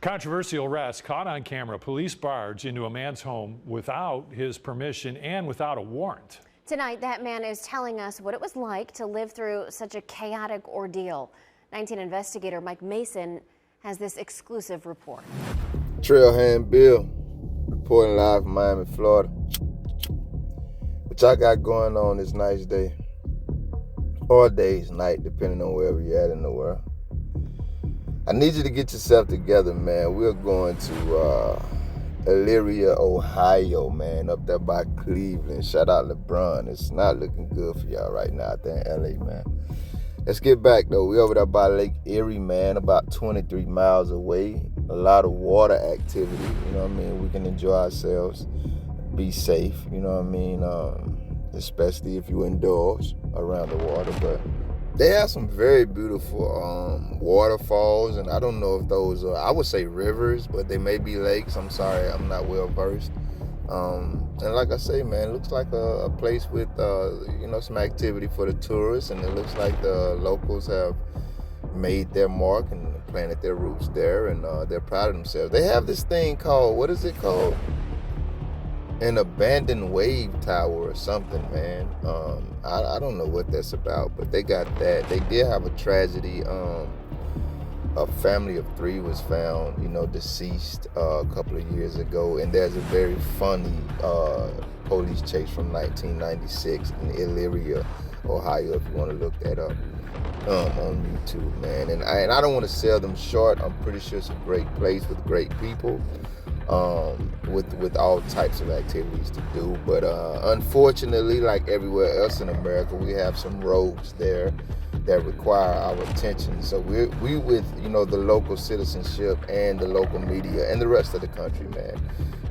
Controversial arrest caught on camera. Police barge into a man's home without his permission and without a warrant. Tonight, that man is telling us what it was like to live through such a chaotic ordeal. 19 investigator Mike Mason has this exclusive report. Trailhand Bill, reporting live from Miami, Florida. What y'all got going on this nice day? Or day's night, depending on wherever you're at in the world. I need you to get yourself together, man. We're going to Elyria, Ohio, man, up there by Cleveland. Shout out LeBron. It's not looking good for y'all right now out there in LA, man. Let's get back, though. We're over there by Lake Erie, man, about 23 miles away. A lot of water activity, you know what I mean? We can enjoy ourselves, be safe, you know what I mean? Especially if you're indoors around the water. But they have some very beautiful waterfalls, and I don't know if those are, I would say rivers, but they may be lakes. I'm sorry, I'm not well versed. And like I say, man, it looks like a place with, you know, some activity for the tourists, and it looks like the locals have made their mark and planted their roots there, and they're proud of themselves. They have this thing called, what is it called? An abandoned wave tower or something, man. I don't know what that's about, but they got that. They did have a tragedy. A family of 3 was found, you know, deceased a couple of years ago, and there's a very funny police chase from 1996 in Elyria, Ohio, if you want to look that up on YouTube, man. And I don't want to sell them short. I'm pretty sure it's a great place with great people, with all types of activities to do. But unfortunately, like everywhere else in America, we have some roads there that require our attention. So we with, you know, the local citizenship and the local media and the rest of the country, man.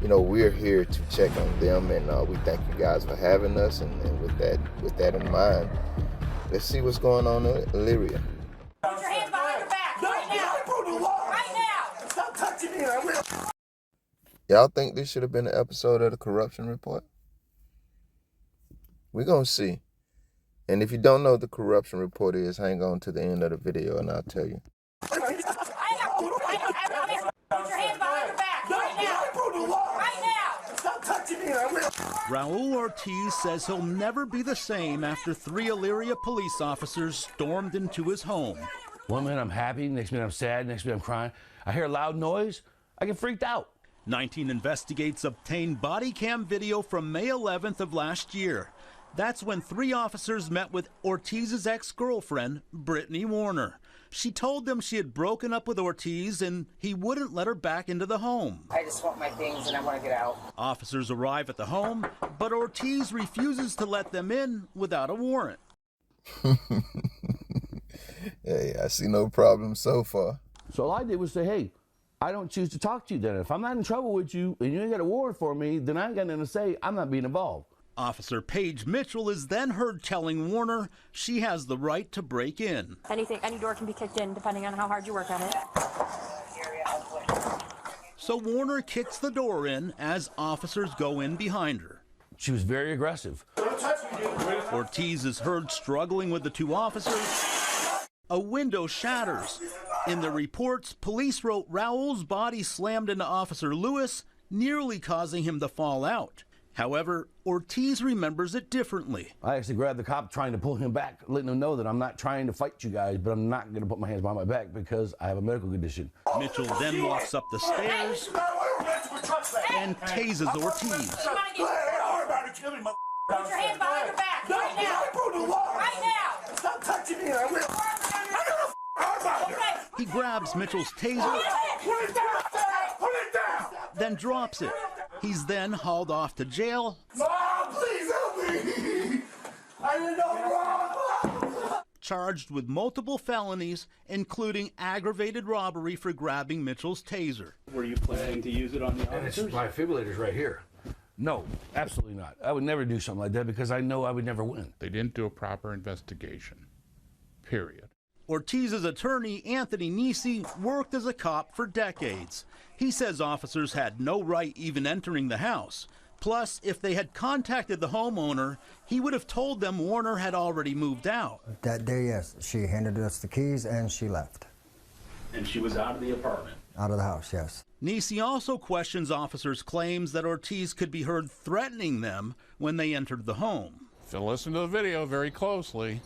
You know, we're here to check on them, and we thank you guys for having us. And with that in mind, let's see what's going on in Elyria. Put your hands behind your back right now. Right now. Stop touching me. I will. Y'all think this should have been an episode of the corruption report? We're gonna see. And if you don't know what the corruption report is, hang on to the end of the video and I'll tell you. Put your hands behind your back right now. Right now. Stop touching me. I will. Raul Ortiz says he'll never be the same after 3 Elyria police officers stormed into his home. One minute I'm happy, next minute I'm sad, next minute I'm crying. I hear a loud noise, I get freaked out. 19 Investigates obtained body cam video from May 11th of last year. That's when 3 officers met with Ortiz's ex-girlfriend, Brittany Warner. She told them she had broken up with Ortiz and he wouldn't let her back into the home. I just want my things and I want to get out. Officers arrive at the home, but Ortiz refuses to let them in without a warrant. Hey, I see no problem so far. So all I did was say, hey, I don't choose to talk to you then. If I'm not in trouble with you and you ain't got a warrant for me, then I ain't got nothing to say. I'm not being involved. Officer Paige Mitchell is then heard telling Warner she has the right to break in. Any door can be kicked in depending on how hard you work at it. So Warner kicks the door in as officers go in behind her. She was very aggressive. Ortiz is heard struggling with the 2 officers. A window shatters. In the reports, police wrote Raul's body slammed into Officer Lewis, nearly causing him to fall out. However, Ortiz remembers it differently. I actually grabbed the cop trying to pull him back, letting him know that I'm not trying to fight you guys, but I'm not going to put my hands behind my back because I have a medical condition. Mitchell then walks up the stairs and tases Ortiz. Put your hands behind your back right now. Right now. Stop touching me. I will. He grabs Mitchell's taser, Put it down. Put it down. then drops it. He's then hauled off to jail. Mom, please help me. I didn't know wrong. Charged with multiple felonies, including aggravated robbery for grabbing Mitchell's taser. Were you planning to use it on the And it's officers? my defibrillators right here. No, absolutely not. I would never do something like that because I know I would never win. They didn't do a proper investigation, period. Ortiz's attorney, Anthony Nisi, worked as a cop for decades. He says officers had no right even entering the house. Plus, if they had contacted the homeowner, he would have told them Warner had already moved out. That day, yes. She handed us the keys and she left. And she was out of the apartment. Out of the house, yes. Nisi also questions officers' claims that Ortiz could be heard threatening them when they entered the home. If you listen to the video very closely,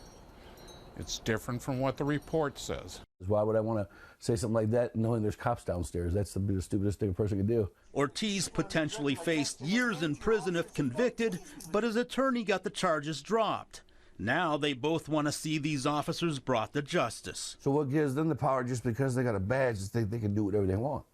it's different from what the report says. Why would I want to say something like that knowing there's cops downstairs? That's the stupidest thing a person could do. Ortiz potentially faced years in prison if convicted, but his attorney got the charges dropped. Now they both want to see these officers brought to justice. So what gives them the power just because they got a badge to think they can do whatever they want?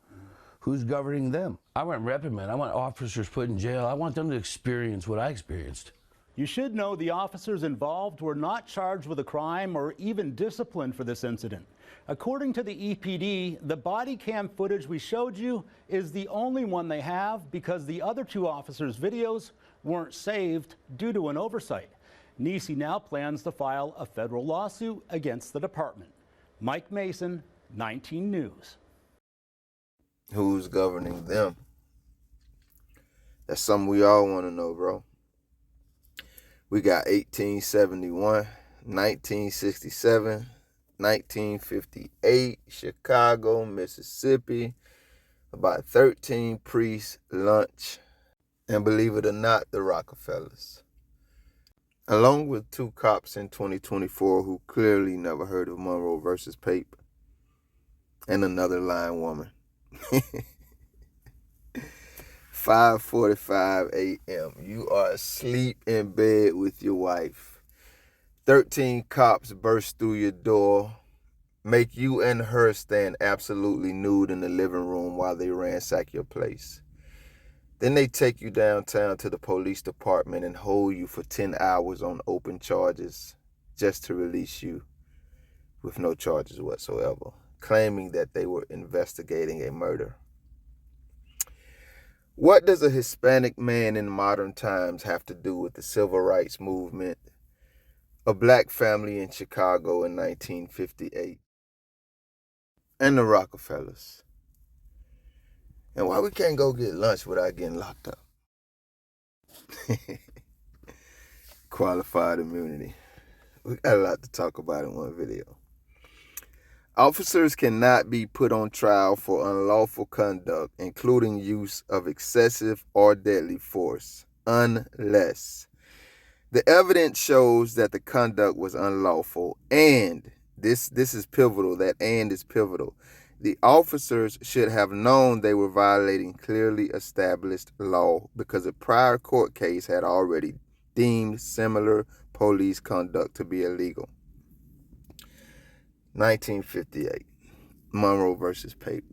Who's governing them? I want reprimand. I want officers put in jail. I want them to experience what I experienced. You should know the officers involved were not charged with a crime or even disciplined for this incident. According to the EPD, the body cam footage we showed you is the only one they have because the other two officers' videos weren't saved due to an oversight. Nisi now plans to file a federal lawsuit against the department. Mike Mason, 19 News. Who's governing them? That's something we all want to know, bro. We got 1871, 1967, 1958, Chicago, Mississippi, about 13 priests, lunch, and believe it or not, the Rockefellers. Along with 2 cops in 2024 who clearly never heard of Monroe versus Pape, and another lying woman. 5:45 a.m. You are asleep in bed with your wife. 13 cops burst through your door, make you and her stand absolutely nude in the living room while they ransack your place. Then they take you downtown to the police department and hold you for 10 hours on open charges just to release you with no charges whatsoever, claiming that they were investigating a murder. What does a Hispanic man in modern times have to do with the civil rights movement, a black family in Chicago in 1958, and the Rockefellers? And why we can't go get lunch without getting locked up? Qualified immunity. We got a lot to talk about in one video. Officers cannot be put on trial for unlawful conduct, including use of excessive or deadly force, unless the evidence shows that the conduct was unlawful, and this is pivotal, that and is pivotal. The officers should have known they were violating clearly established law because a prior court case had already deemed similar police conduct to be illegal. 1958, Monroe versus Pape.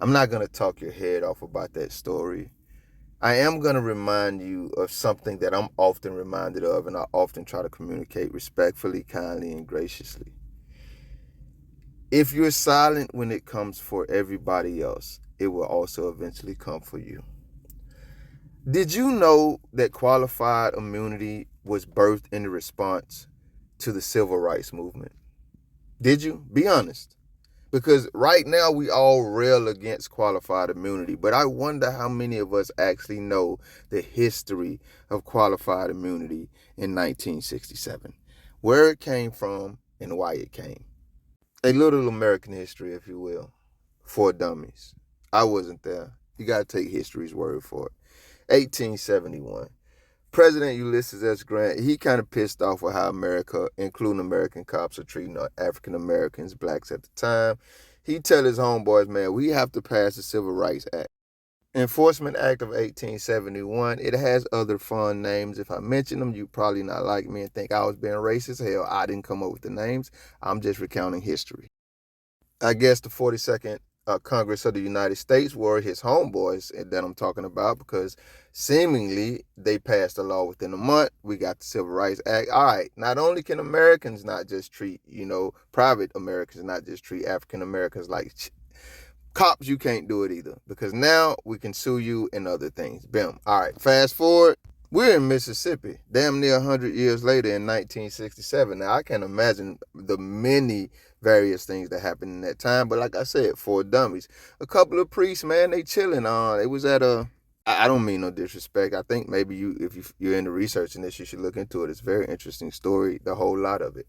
I'm not going to talk your head off about that story. I am going to remind you of something that I'm often reminded of, and I often try to communicate respectfully, kindly, and graciously. If you're silent when it comes for everybody else, it will also eventually come for you. Did you know that qualified immunity was birthed in response to the civil rights movement? Did you? Be honest. Because right now we all rail against qualified immunity, but I wonder how many of us actually know the history of qualified immunity in 1967, where it came from and why it came. A little American history, if you will, for dummies. I wasn't there. You got to take history's word for it. 1871. President Ulysses S. Grant, he kind of pissed off with how America, including American cops, are treating African Americans, blacks at the time. He tell his homeboys, man, we have to pass the Civil Rights Act. Enforcement Act of 1871. It has other fun names. If I mention them, you probably not like me and think I was being racist. Hell, I didn't come up with the names. I'm just recounting history. I guess the 42nd Congress of the United States were his homeboys that I'm talking about, because seemingly they passed a law within a month. We got the Civil Rights Act. All right, not only can Americans not just treat, private Americans not just treat African Americans like cops, you can't do it either, because now we can sue you and other things. Bam. All right, fast forward. We're in Mississippi, damn near 100 years later in 1967. Now, I can't imagine the many various things that happened in that time, but like I said, for dummies. A couple of priests, man, they chilling. It was at I don't mean no disrespect. I think maybe you're into researching this, you should look into it. It's a very interesting story, the whole lot of it.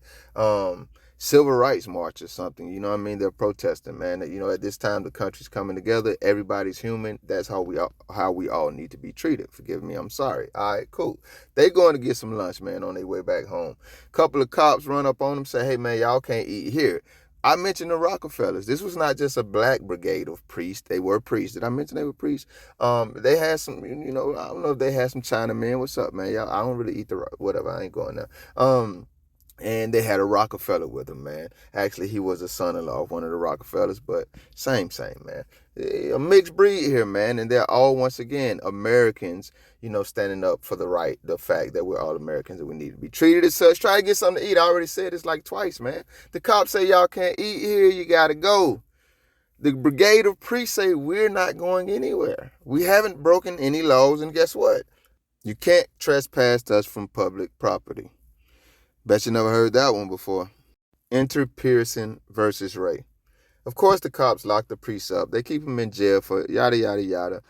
civil rights march or something. You know what I mean? They're protesting, man. You know, at this time the country's coming together. Everybody's human. That's how we all need to be treated. Forgive me, I'm sorry. All right, cool. They going to get some lunch, man, on their way back home. Couple of cops run up on them, say, "Hey, man, y'all can't eat here." I mentioned the Rockefellers. This was not just a black brigade of priests. They were priests. Did I mention they were priests? They had some, you know, I don't know if they had some Chinamen. What's up, man? Y'all, I don't really eat whatever. I ain't going there. And they had a Rockefeller with them, man. Actually, he was a son-in-law of one of the Rockefellers, but same, man. A mixed breed here, man. And they're all, once again, Americans, you know, standing up for the fact that we're all Americans and we need to be treated as such. Try to get something to eat. I already said this like twice, man. The cops say y'all can't eat here. You got to go. The brigade of priests say we're not going anywhere. We haven't broken any laws, and guess what? You can't trespass us from public property. Bet you never heard that one before. Enter Pearson versus Ray. Of course, the cops lock the priests up. They keep them in jail for yada, yada, yada.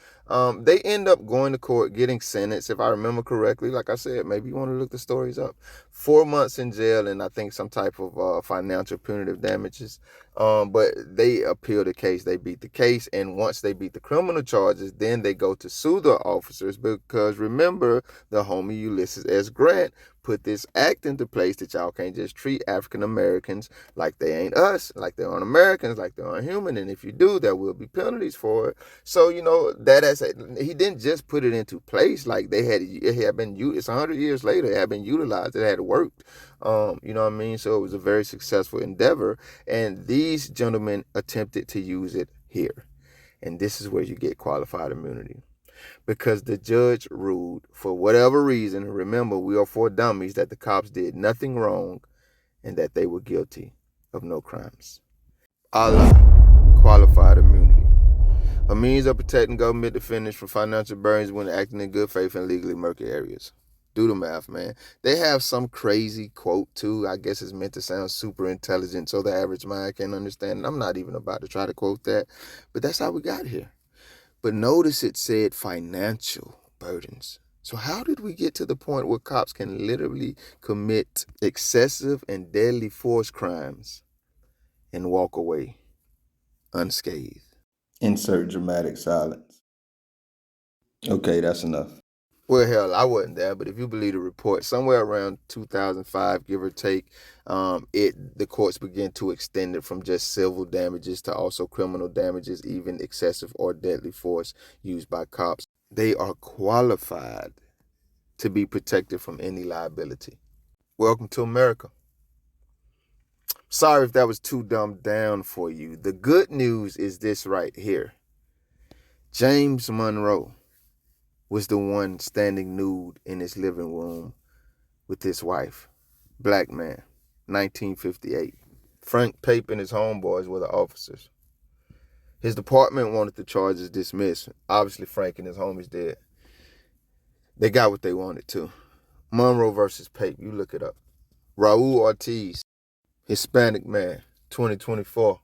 They end up going to court, getting sentenced, if I remember correctly. Like I said, maybe you want to look the stories up. 4 months in jail and I think some type of financial punitive damages. But they appeal the case. They beat the case. And once they beat the criminal charges, then they go to sue the officers because remember, the homie Ulysses S. Grant put this act into place that y'all can't just treat African Americans like they ain't us, like they aren't Americans, like they aren't human. And if you do, there will be penalties for it. So, you know, he didn't just put it into place like it had been, it's 100 years later, it had been utilized, it had worked. You know what I mean? So it was a very successful endeavor. And these gentlemen attempted to use it here. And this is where you get qualified immunity. Because the judge ruled, for whatever reason, remember, we are for dummies, that the cops did nothing wrong and that they were guilty of no crimes. Allah, qualified immunity. A means of protecting government defendants from financial burdens when acting in good faith in legally murky areas. Do the math, man. They have some crazy quote, too. I guess it's meant to sound super intelligent so the average mind can understand. And I'm not even about to try to quote that, but that's how we got here. But notice it said financial burdens. So how did we get to the point where cops can literally commit excessive and deadly force crimes and walk away unscathed? Insert dramatic silence. Okay, that's enough. Well, hell, I wasn't there, but if you believe the report, somewhere around 2005, give or take, the courts began to extend it from just civil damages to also criminal damages, even excessive or deadly force used by cops. They are qualified to be protected from any liability. Welcome to America. Sorry if that was too dumbed down for you. The good news is this right here. James Monroe was the one standing nude in his living room with his wife. Black man, 1958. Frank Pape and his homeboys were the officers. His department wanted the charges dismissed. Obviously, Frank and his homies did. They got what they wanted too. Monroe versus Pape, you look it up. Raul Ortiz, Hispanic man, 2024.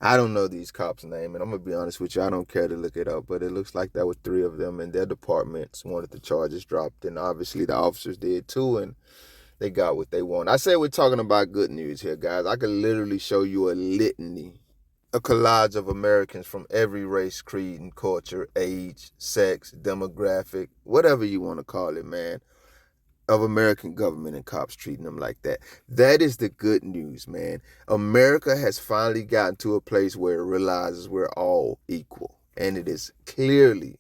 I don't know these cops' name, and I'm going to be honest with you, I don't care to look it up, but it looks like there were 3 of them, and their departments wanted the charges dropped, and obviously the officers did too, and they got what they want. I say we're talking about good news here, guys. I could literally show you a litany, a collage of Americans from every race, creed, and culture, age, sex, demographic, whatever you want to call it, man, of American government and cops treating them like that. That is the good news, man. America has finally gotten to a place where it realizes we're all equal. And it is clearly,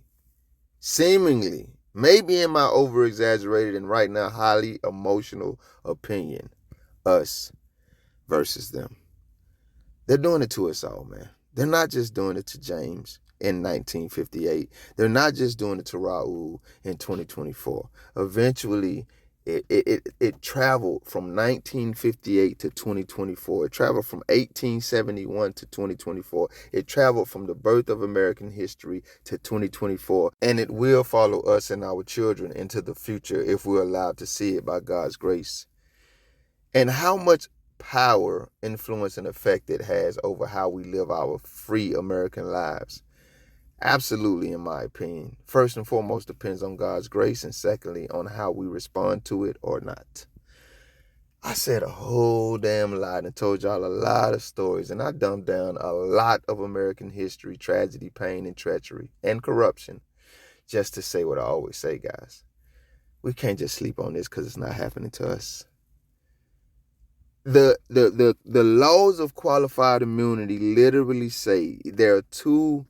seemingly, maybe in my over-exaggerated and right now highly emotional opinion, us versus them. They're doing it to us all, man. They're not just doing it to James in 1958. They're not just doing it to Raul in 2024. Eventually, it traveled from 1958 to 2024. It traveled from 1871 to 2024. It traveled from the birth of American history to 2024. And it will follow us and our children into the future if we're allowed to see it by God's grace. And how much power, influence, and effect it has over how we live our free American lives. Absolutely, in my opinion. First and foremost, depends on God's grace, and secondly, on how we respond to it or not. I said a whole damn lot and told y'all a lot of stories, and I dumbed down a lot of American history, tragedy, pain, and treachery, and corruption, just to say what I always say, guys. We can't just sleep on this because it's not happening to us. The laws of qualified immunity literally say there are two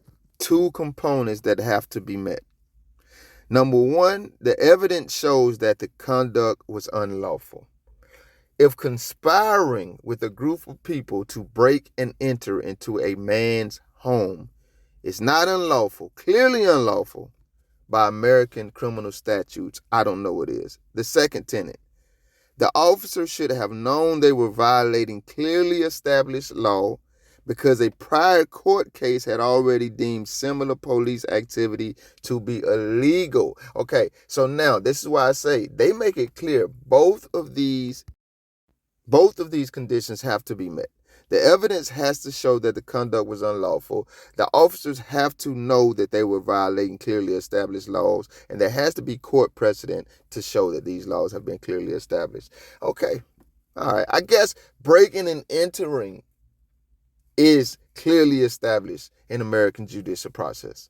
components that have to be met. Number one, the evidence shows that the conduct was unlawful. If conspiring with a group of people to break and enter into a man's home is not unlawful, clearly unlawful by American criminal statutes, I don't know what is. The second tenet, the officers should have known they were violating clearly established law because a prior court case had already deemed similar police activity to be illegal. Okay, so now this is why I say they make it clear both of these conditions have to be met. The evidence has to show that the conduct was unlawful. The officers have to know that they were violating clearly established laws, and there has to be court precedent to show that these laws have been clearly established. Okay, all right. I guess breaking and entering is clearly established in American judicial process,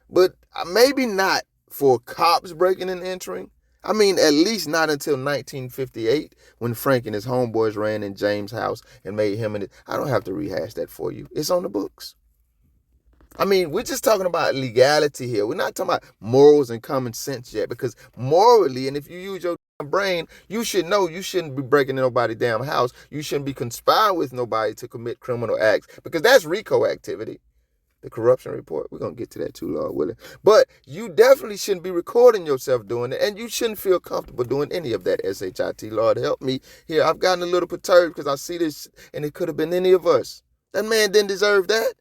but maybe not for cops breaking and entering. I mean, at least not until 1958 when Frank and his homeboys ran in James' house and made him and I don't have to rehash that for you. It's on the books. I mean, we're just talking about legality here. We're not talking about morals and common sense yet, because morally, and if you use your brain, you should know you shouldn't be breaking in nobody's damn house. You shouldn't be conspiring with nobody to commit criminal acts, because that's RICO activity. The corruption report, we're going to get to that too, Lord willing. But you definitely shouldn't be recording yourself doing it, and you shouldn't feel comfortable doing any of that, SHIT. Lord, help me here. I've gotten a little perturbed because I see this, and it could have been any of us. That man didn't deserve that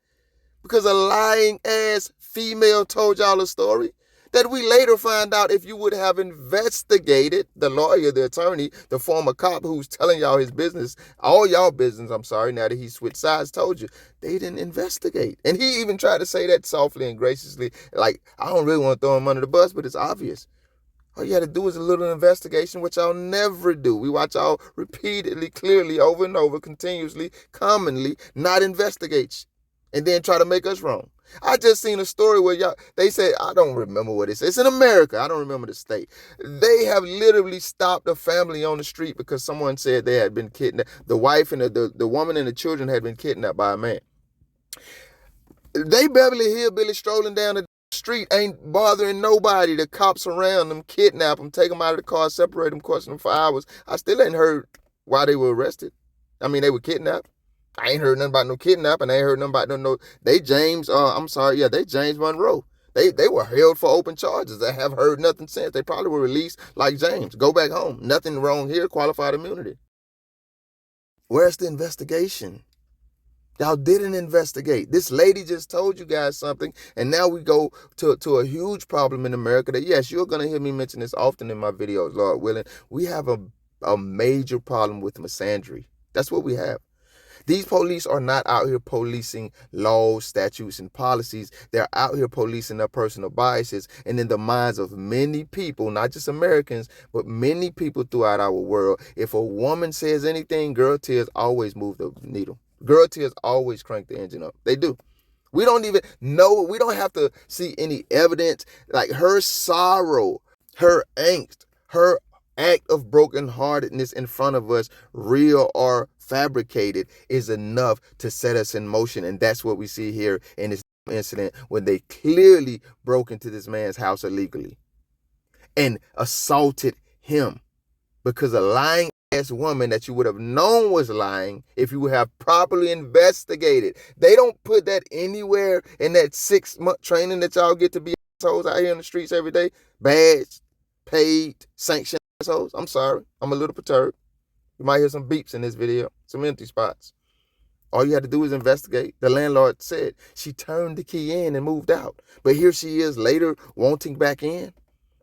because a lying ass female told y'all a story that we later find out if you would have investigated, the lawyer, the attorney, the former cop who's telling y'all his business, all y'all business, I'm sorry, now that he switched sides, told you, they didn't investigate. And he even tried to say that softly and graciously, like, I don't really want to throw him under the bus, but it's obvious. All you had to do is a little investigation, which y'all never do. We watch y'all repeatedly, clearly, over and over, continuously, commonly, not investigate and then try to make us wrong. I just seen a story where they said, I don't remember what it says. It's in America. I don't remember the state. They have literally stopped a family on the street because someone said they had been kidnapped. The wife and the woman and the children had been kidnapped by a man. They Beverly Hillbilly strolling down the street, ain't bothering nobody. The cops around them, kidnap them, take them out of the car, separate them, question them for hours. I still ain't heard why they were arrested. I mean, they were kidnapped. I ain't heard nothing about no kidnapping. I ain't heard nothing about no. They James Monroe. They were held for open charges. I have heard nothing since. They probably were released like James. Go back home. Nothing wrong here. Qualified immunity. Where's the investigation? Y'all didn't investigate. This lady just told you guys something, and now we go to a huge problem in America that, yes, you're going to hear me mention this often in my videos, Lord willing. We have a major problem with misandry. That's what we have. These police are not out here policing laws, statutes, and policies. They're out here policing their personal biases. And in the minds of many people, not just Americans, but many people throughout our world, if a woman says anything, girl tears always move the needle. Girl tears always crank the engine up. They do. We don't even know. We don't have to see any evidence. Like her sorrow, her angst, her act of brokenheartedness in front of us, real or fabricated, is enough to set us in motion. And that's what we see here in this incident when they clearly broke into this man's house illegally and assaulted him because a lying ass woman that you would have known was lying if you would have properly investigated. They don't put that anywhere in that 6-month training that y'all get to be assholes out here in the streets every day. Badge, paid, sanctioned assholes. I'm sorry. I'm a little perturbed. You might hear some beeps in this video, some empty spots. All you had to do is investigate. The landlord said she turned the key in and moved out. But here she is later wanting back in.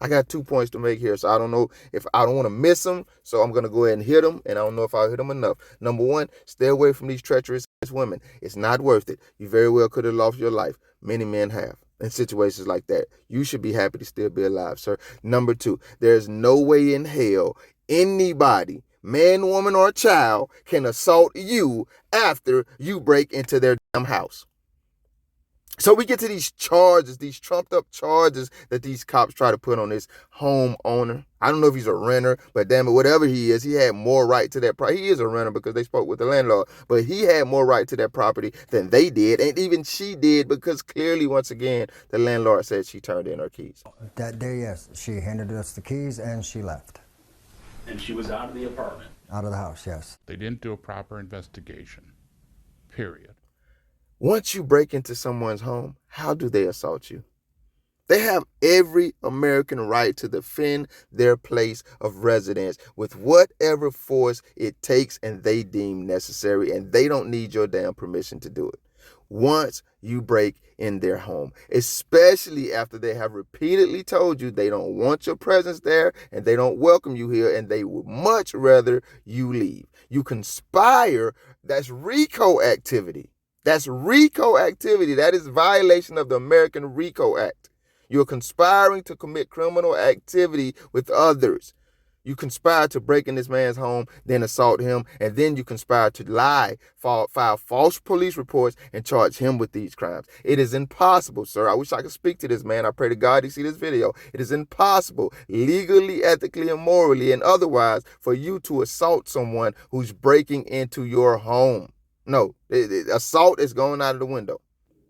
I got 2 points to make here, so I don't know if I don't want to miss them, so I'm going to go ahead and hit them, and I don't know if I'll hit them enough. Number one, stay away from these treacherous women. It's not worth it. You very well could have lost your life. Many men have in situations like that. You should be happy to still be alive, sir. Number two, there's no way in hell anybody man, woman, or child can assault you after you break into their damn house. So we get to these charges, these trumped up charges that these cops try to put on this homeowner. I don't know if he's a renter, but damn it, whatever he is, he had more right to that property. He is a renter because they spoke with the landlord, but he had more right to that property than they did, and even she did, because clearly, once again, the landlord said she turned in her keys. That day, yes, she handed us the keys and she left. And she was out of the apartment. Out of the house, yes. They didn't do a proper investigation, period. Once you break into someone's home, how do they assault you? They have every American right to defend their place of residence with whatever force it takes and they deem necessary, and they don't need your damn permission to do it. Once you break in their home, especially after they have repeatedly told you they don't want your presence there and they don't welcome you here and they would much rather you leave. You conspire. That's RICO activity. That's RICO activity. That is violation of the American RICO Act. You're conspiring to commit criminal activity with others. You conspire to break in this man's home, then assault him, and then you conspire to lie, file false police reports, and charge him with these crimes. It is impossible, sir. I wish I could speak to this man. I pray to God he see this video. It is impossible, legally, ethically, and morally, and otherwise, for you to assault someone who's breaking into your home. No, assault is going out of the window.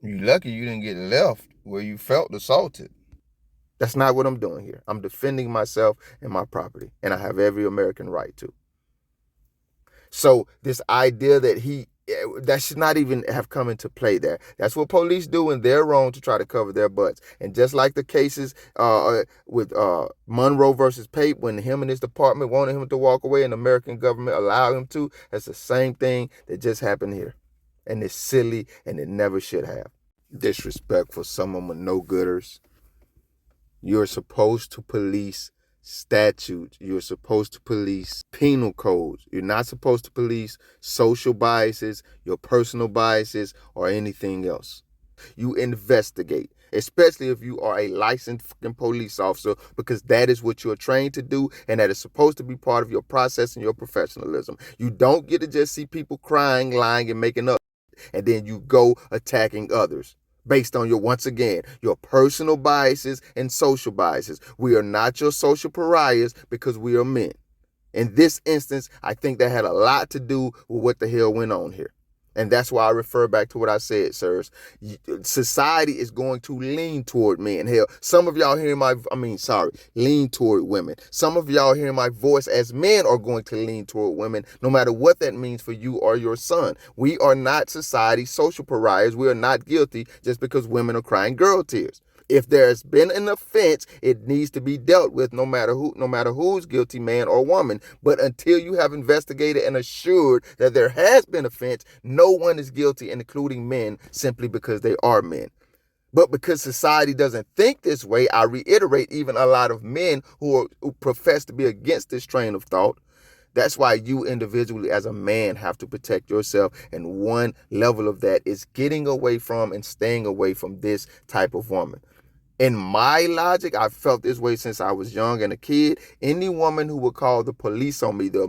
You're lucky you didn't get left where you felt assaulted. That's not what I'm doing here. I'm defending myself and my property, and I have every American right to. So this idea that should not even have come into play there. That's what police do, and they're wrong to try to cover their butts. And just like the cases with Monroe versus Pape, when him and his department wanted him to walk away and the American government allowed him to, that's the same thing that just happened here. And it's silly, and it never should have. Disrespectful, some of them are no-gooders. You're supposed to police statutes. You're supposed to police penal codes. You're not supposed to police social biases, your personal biases, or anything else. You investigate, especially if you are a licensed fucking police officer, because that is what you're trained to do, and that is supposed to be part of your process and your professionalism. You don't get to just see people crying, lying, and making up, and then you go attacking others based on once again, your personal biases and social biases. We are not your social pariahs because we are men. In this instance, I think that had a lot to do with what the hell went on here. And that's why I refer back to what I said, sirs. Society is going to lean toward men. Hell, some of y'all lean toward women. Some of y'all hearing my voice as men are going to lean toward women, no matter what that means for you or your son. We are not society's social pariahs. We are not guilty just because women are crying girl tears. If there's been an offense, it needs to be dealt with no matter who's guilty, man or woman. But until you have investigated and assured that there has been offense, no one is guilty, including men, simply because they are men. But because society doesn't think this way, I reiterate, even a lot of men who profess to be against this train of thought, that's why you individually as a man have to protect yourself. And one level of that is getting away from and staying away from this type of woman. In my logic, I've felt this way since I was young and a kid. Any woman who would call the police on me, the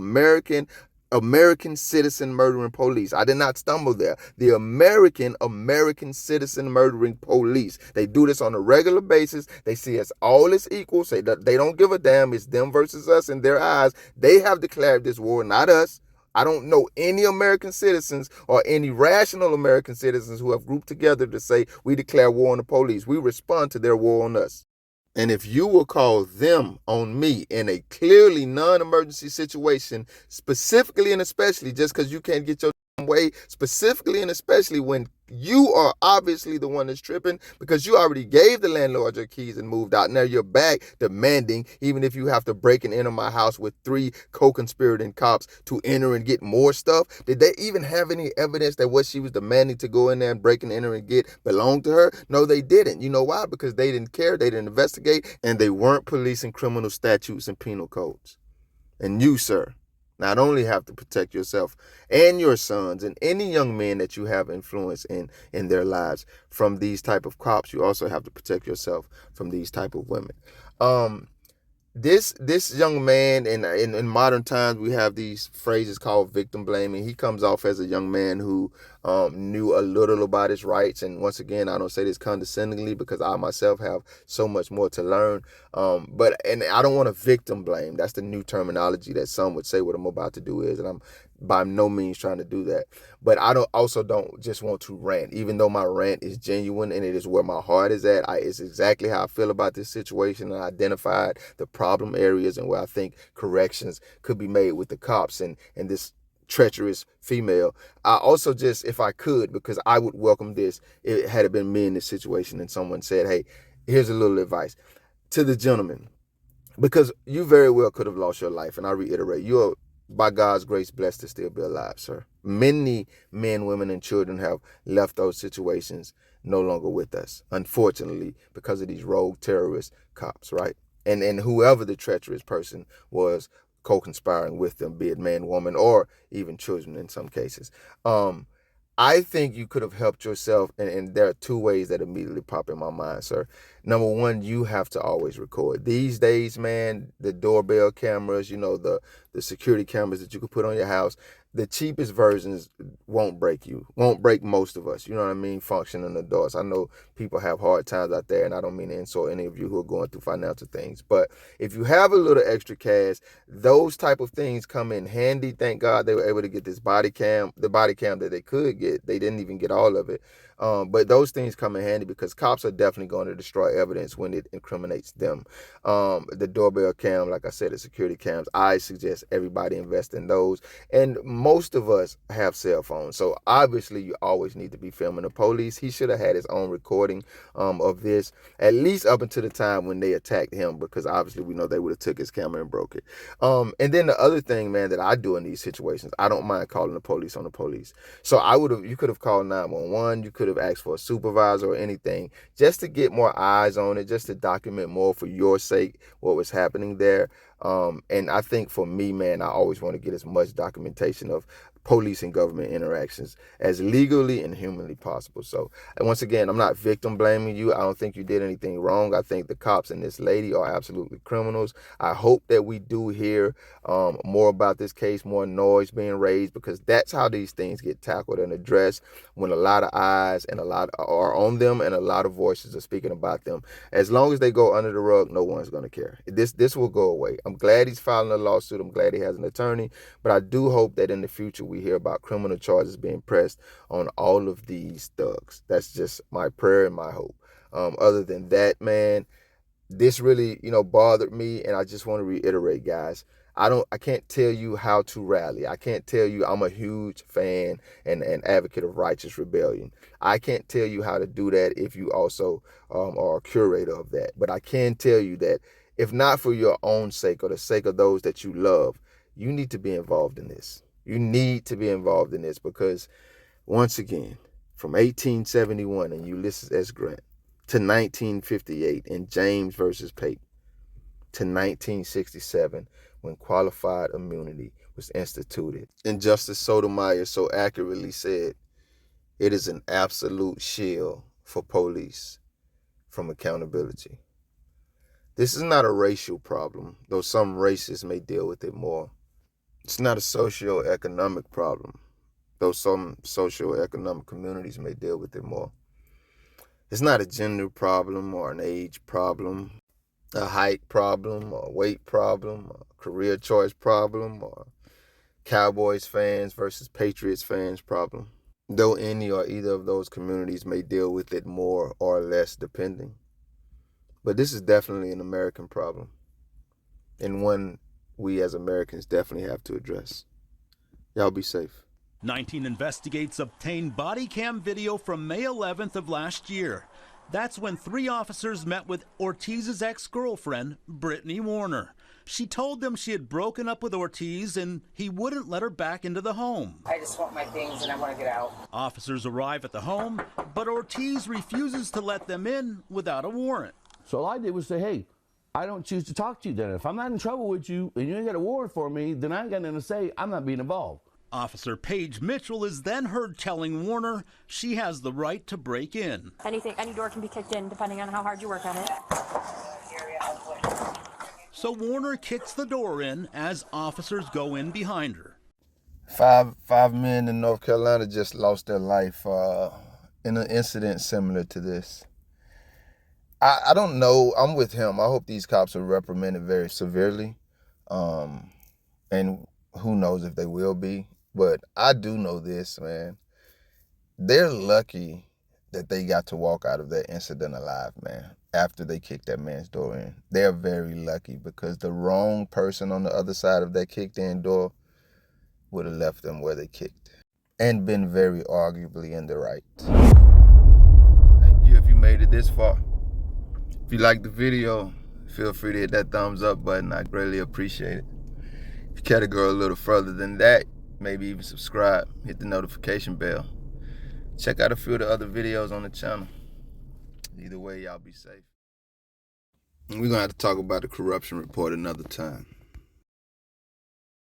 American citizen murdering police. I did not stumble there. The American citizen murdering police. They do this on a regular basis. They see us all as equals. They don't give a damn. It's them versus us in their eyes. They have declared this war, not us. I don't know any American citizens or any rational American citizens who have grouped together to say we declare war on the police. We respond to their war on us. And if you will call them on me in a clearly non-emergency situation, specifically and especially just because you can't get your way, specifically and especially when you are obviously the one that's tripping because you already gave the landlord your keys and moved out. Now you're back demanding, even if you have to break and enter my house with 3 co-conspirating cops to enter and get more stuff. Did they even have any evidence that what she was demanding to go in there and break and enter and get belonged to her? No, they didn't. You know why? Because they didn't care, they didn't investigate, and they weren't policing criminal statutes and penal codes. And you, sir, not only have to protect yourself and your sons and any young men that you have influence in their lives from these type of cops, you also have to protect yourself from these type of women. This young man, in modern times, we have these phrases called victim blaming. He comes off as a young man who knew a little about his rights. And once again, I don't say this condescendingly because I myself have so much more to learn. But I don't want to victim blame. That's the new terminology that some would say what I'm about to do is, and I'm by no means trying to do that. But I don't just want to rant, even though my rant is genuine and it is where my heart is at. It's exactly how I feel about this situation, and I identified the problem areas and where I think corrections could be made with the cops and this treacherous female. I also just, if I could, because I would welcome this, had it been me in this situation and someone said, hey, here's a little advice to the gentleman, because you very well could have lost your life. And I reiterate, you're by God's grace blessed to still be alive, sir. Many men, women, and children have left those situations no longer with us, unfortunately, because of these rogue terrorist cops, right? And whoever the treacherous person was co-conspiring with them, be it man, woman, or even children in some cases. I think you could have helped yourself, and there are two ways that immediately pop in my mind, sir. Number one, you have to always record. These days, man, the doorbell cameras, the security cameras that you could put on your house, the cheapest versions won't break most of us, you know what I mean, functioning adults. I know people have hard times out there, and I don't mean to insult any of you who are going through financial things, but if you have a little extra cash, those type of things come in handy. Thank God they were able to get this body cam, the body cam that they could get. They didn't even get all of it. But those things come in handy because cops are definitely going to destroy evidence when it incriminates them. The doorbell cam, like I said, the security cams, I suggest everybody invest in those. And most of us have cell phones. So obviously you always need to be filming the police. He should have had his own recording of this, at least up until the time when they attacked him, because obviously we know they would have took his camera and broke it. And then the other thing, man, that I do in these situations, I don't mind calling the police on the police. So you could have called 911, you could have asked for a supervisor or anything, just to get more eyes on it, just to document more for your sake what was happening there. And I think for me, man, I always want to get as much documentation of police and government interactions as legally and humanly possible. So once again, I'm not victim blaming you. I don't think you did anything wrong. I think the cops and this lady are absolutely criminals. I hope that we do hear more about this case, more noise being raised, because that's how these things get tackled and addressed, when a lot of eyes and a lot are on them and a lot of voices are speaking about them. As long as they go under the rug, no one's going to care. This will go away. I'm glad he's filing a lawsuit. I'm glad he has an attorney, but I do hope that in the future we hear about criminal charges being pressed on all of these thugs. That's just my prayer and my hope. Other than that, man, this really, bothered me, and I just want to reiterate, guys, I can't tell you how to rally. I can't tell you I'm a huge fan and advocate of righteous rebellion. I can't tell you how to do that if you also are a curator of that. But I can tell you that if not for your own sake or the sake of those that you love, you need to be involved in this. You need to be involved in this because, once again, from 1871 in Ulysses S. Grant to 1958 in James versus Pate to 1967 when qualified immunity was instituted. And Justice Sotomayor so accurately said, it is an absolute shield for police from accountability. This is not a racial problem, though some races may deal with it more. It's not a socio-economic problem, though some socio-economic communities may deal with it more. It's not a gender problem or an age problem, a height problem or weight problem, or career choice problem, or Cowboys fans versus Patriots fans problem, though any or either of those communities may deal with it more or less depending. But this is definitely an American problem, and one we as Americans definitely have to address. Y'all be safe. 19 Investigates obtained body cam video from May 11th of last year. That's when 3 officers met with Ortiz's ex-girlfriend, Brittany Warner. She told them she had broken up with Ortiz and he wouldn't let her back into the home. I just want my things and I want to get out. Officers arrive at the home, but Ortiz refuses to let them in without a warrant. So all I did was say, hey, I don't choose to talk to you then. If I'm not in trouble with you and you ain't got a warrant for me, then I ain't got nothing to say. I'm not being involved. Officer Paige Mitchell is then heard telling Warner she has the right to break in. Any door can be kicked in depending on how hard you work at it. so Warner kicks the door in as officers go in behind her. Five men in North Carolina just lost their life in an incident similar to this. I don't know. I'm with him. I hope these cops are reprimanded very severely. And who knows if they will be. But I do know this, man. They're lucky that they got to walk out of that incident alive, man, after they kicked that man's door in. They're very lucky because the wrong person on the other side of that kicked-in door would have left them where they kicked and been very arguably in the right. Thank you if you made it this far. If you liked the video, feel free to hit that thumbs up button. I greatly appreciate it. If you care to go a little further than that, maybe even subscribe, hit the notification bell. Check out a few of the other videos on the channel. Either way, y'all be safe. We're going to have to talk about the corruption report another time.